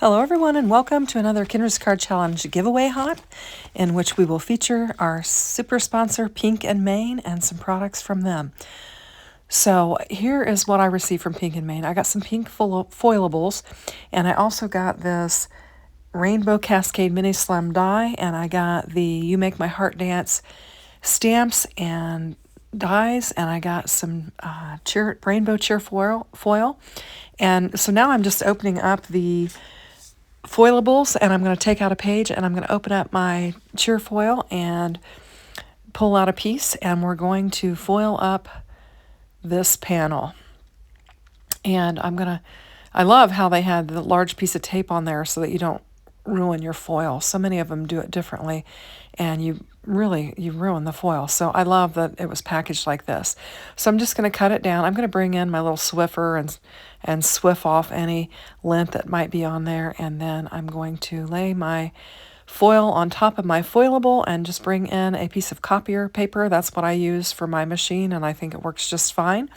Hello everyone and welcome to another Kendra's Card Challenge giveaway hop in which we will feature our super sponsor Pink and Main and some products from them. So here is what I received from Pink and Main. I got some pink foilables and I also got this Rainbow Cascade Mini Slam die, and I got the You Make My Heart Dance stamps and dies, and I got some rainbow cheer foil. And so now I'm just opening up the foilables, and I'm going to take out a page and I'm going to open up my cheer foil and pull out a piece, and we're going to foil up this panel. And I love how they had the large piece of tape on there so that you don't ruin your foil. So many of them do it differently and you ruin the foil. So I love that it was packaged like this. So I'm just going to cut it down. I'm going to bring in my little Swiffer and swiff off any lint that might be on there, and then I'm going to lay my foil on top of my foilable and just bring in a piece of copier paper. That's what I use for my machine, and I think it works just fine.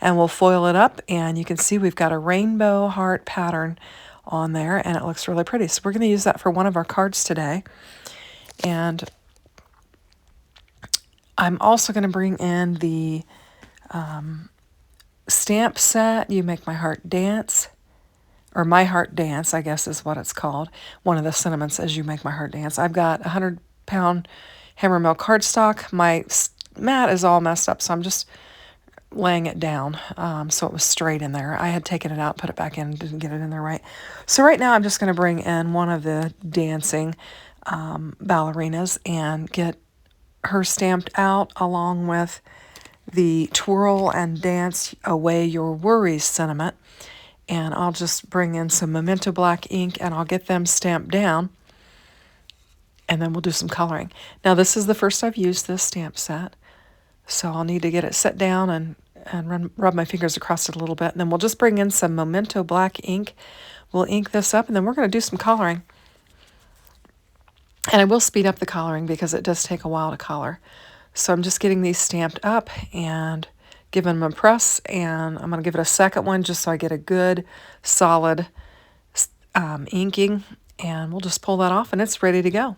And we'll foil it up, and you can see we've got a rainbow heart pattern on there, and it looks really pretty. So we're going to use that for one of our cards today. And I'm also going to bring in the stamp set, You Make My Heart Dance, or My Heart Dance, I guess is what it's called. One of the sentiments is You Make My Heart Dance. I've got 100-pound hammer mill cardstock. My mat is all messed up, so I'm just laying it down so it was straight in there. I had taken it out, put it back in, didn't get it in there right. So right now I'm just going to bring in one of the dancing ballerinas and get her stamped out along with the Twirl and Dance Away Your Worries sentiment. And I'll just bring in some Memento Black ink and I'll get them stamped down, and then we'll do some coloring. Now this is the first I've used this stamp set, so I'll need to get it set down and rub my fingers across it a little bit, and then we'll just bring in some Memento Black ink. We'll ink this up, and then we're going to do some coloring. And I will speed up the coloring because it does take a while to color. So I'm just getting these stamped up and giving them a press, and I'm going to give it a second one just so I get a good solid inking, and we'll just pull that off and it's ready to go.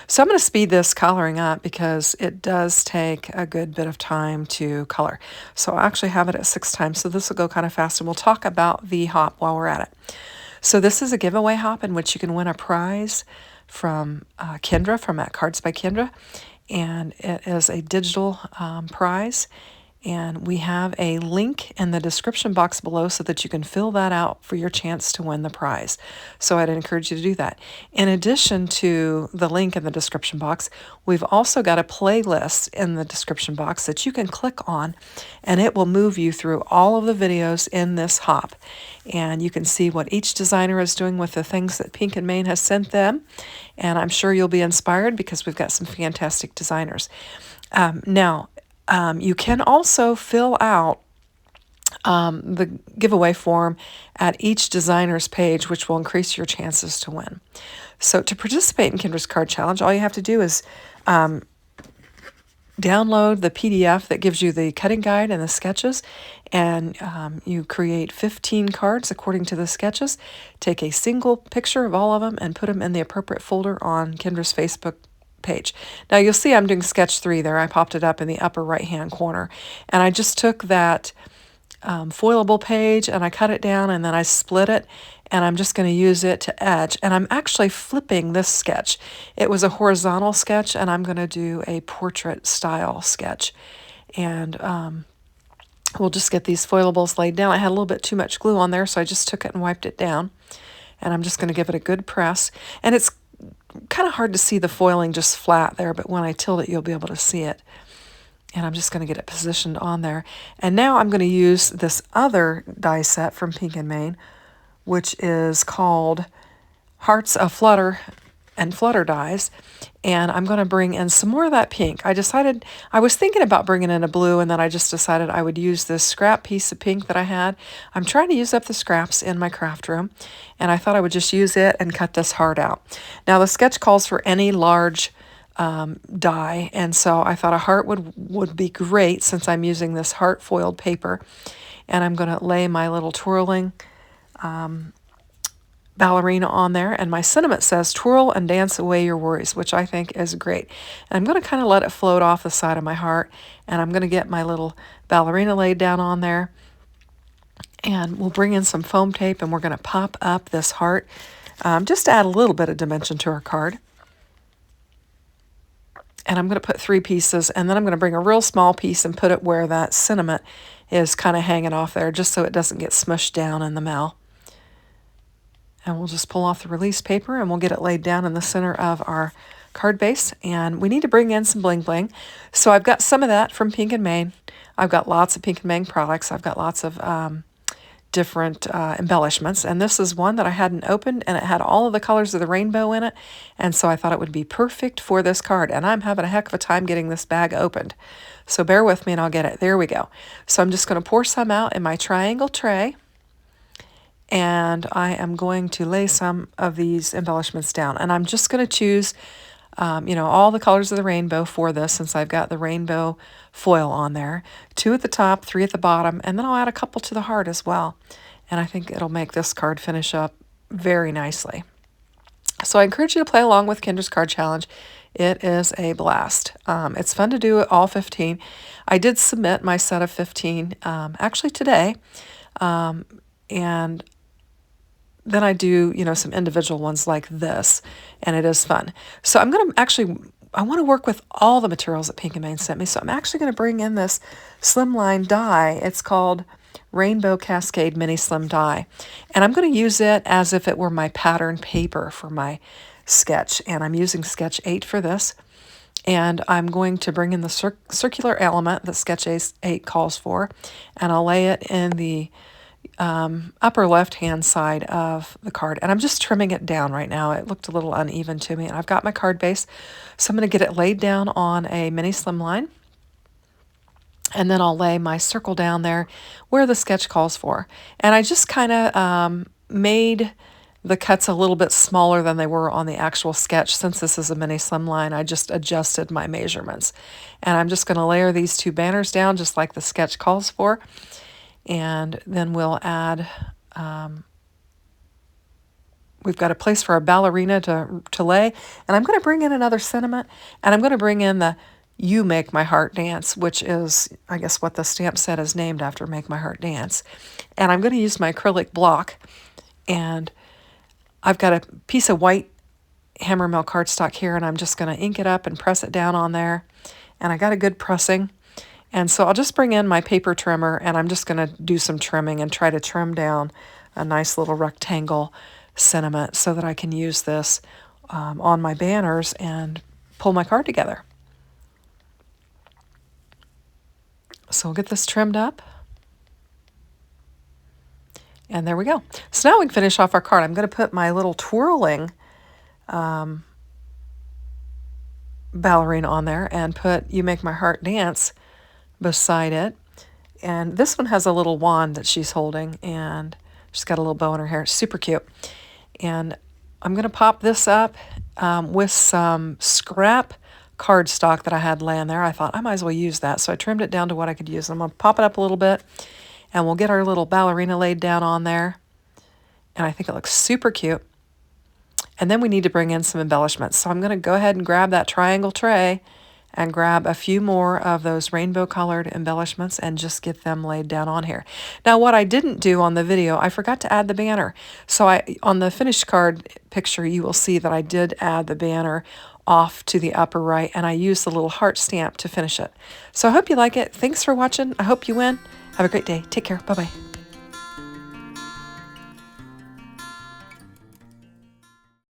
So I'm going to speed this coloring up because it does take a good bit of time to color. So I actually have it at 6 times, so this will go kind of fast, and we'll talk about the hop while we're at it. So this is a giveaway hop in which you can win a prize from Kendra, from at Cards by Kendra, and it is a digital prize. And we have a link in the description box below so that you can fill that out for your chance to win the prize. So I'd encourage you to do that. In addition to the link in the description box, we've also got a playlist in the description box that you can click on, and it will move you through all of the videos in this hop. And you can see what each designer is doing with the things that Pink and Main has sent them. And I'm sure you'll be inspired because we've got some fantastic designers. You can also fill out the giveaway form at each designer's page, which will increase your chances to win. So to participate in Kendra's Card Challenge, all you have to do is download the PDF that gives you the cutting guide and the sketches, and you create 15 cards according to the sketches. Take a single picture of all of them and put them in the appropriate folder on Kendra's Facebook page. Now you'll see I'm doing sketch 3 there. I popped it up in the upper right hand corner, and I just took that foilable page and I cut it down, and then I split it, and I'm just going to use it to edge. And I'm actually flipping this sketch. It was a horizontal sketch, and I'm going to do a portrait style sketch. And we'll just get these foilables laid down. I had a little bit too much glue on there, so I just took it and wiped it down, and I'm just going to give it a good press. And it's kind of hard to see the foiling just flat there, but when I tilt it, you'll be able to see it. And I'm just going to get it positioned on there. And now I'm going to use this other die set from Pink and Main, which is called Hearts Aflutter and Flutter dies. And I'm going to bring in some more of that pink. I was thinking about bringing in a blue, and then I just decided I would use this scrap piece of pink that I had. I'm trying to use up the scraps in my craft room, and I thought I would just use it and cut this heart out. Now the sketch calls for any large die, and so I thought a heart would be great since I'm using this heart foiled paper. And I'm going to lay my little twirling ballerina on there, and my sentiment says twirl and dance away your worries, which I think is great. And I'm going to kind of let it float off the side of my heart, and I'm going to get my little ballerina laid down on there, and we'll bring in some foam tape, and we're going to pop up this heart just to add a little bit of dimension to our card. And I'm going to put 3 pieces, and then I'm going to bring a real small piece and put it where that sentiment is kind of hanging off there, just so it doesn't get smushed down in the mal. And we'll just pull off the release paper, and we'll get it laid down in the center of our card base. And we need to bring in some bling bling. So I've got some of that from Pink and Main. I've got lots of Pink and Main products. I've got lots of different embellishments, and this is one that I hadn't opened, and it had all of the colors of the rainbow in it, and so I thought it would be perfect for this card, and I'm having a heck of a time getting this bag opened. So bear with me and I'll get it. There we go. So I'm just going to pour some out in my triangle tray, and I am going to lay some of these embellishments down, and I'm just going to choose all the colors of the rainbow for this, since I've got the rainbow foil on there. 2 at the top, 3 at the bottom, and then I'll add a couple to the heart as well. And I think it'll make this card finish up very nicely. So I encourage you to play along with Kendra's Card Challenge. It is a blast. It's fun to do all 15. I did submit my set of 15 actually today, and then I do, some individual ones like this, and it is fun. So I'm going to I want to work with all the materials that Pink and Main sent me, so I'm actually going to bring in this slimline die. It's called Rainbow Cascade Mini Slim Die, and I'm going to use it as if it were my pattern paper for my sketch, and I'm using Sketch 8 for this, and I'm going to bring in the circular element that Sketch 8 calls for, and I'll lay it in the upper left-hand side of the card, and I'm just trimming it down right now. It looked a little uneven to me, and I've got my card base, so I'm going to get it laid down on a mini slimline, and then I'll lay my circle down there where the sketch calls for. And I just kind of made the cuts a little bit smaller than they were on the actual sketch. Since this is a mini slimline, I just adjusted my measurements, and I'm just going to layer these 2 banners down just like the sketch calls for. And then we'll add, we've got a place for a ballerina to lay. And I'm going to bring in another sentiment, and I'm going to bring in the You Make My Heart Dance, which is, I guess, what the stamp set is named after, Make My Heart Dance. And I'm going to use my acrylic block, and I've got a piece of white hammer mill cardstock here, and I'm just going to ink it up and press it down on there. And I got a good pressing. And so I'll just bring in my paper trimmer, and I'm just going to do some trimming and try to trim down a nice little rectangle sentiment so that I can use this on my banners and pull my card together. So we'll get this trimmed up. And there we go. So now we can finish off our card. I'm going to put my little twirling ballerina on there and put You Make My Heart Dance beside it. And this one has a little wand that she's holding, and she's got a little bow in her hair. It's super cute. And I'm going to pop this up with some scrap cardstock that I had laying there. I thought I might as well use that, so I trimmed it down to what I could use. I'm going to pop it up a little bit, and we'll get our little ballerina laid down on there. And I think it looks super cute. And then we need to bring in some embellishments. So I'm going to go ahead and grab that triangle tray and grab a few more of those rainbow colored embellishments and just get them laid down on here. Now what I didn't do on the video, I forgot to add the banner. So on the finished card picture, you will see that I did add the banner off to the upper right, and I used the little heart stamp to finish it. So I hope you like it. Thanks for watching. I hope you win. Have a great day. Take care. Bye-bye.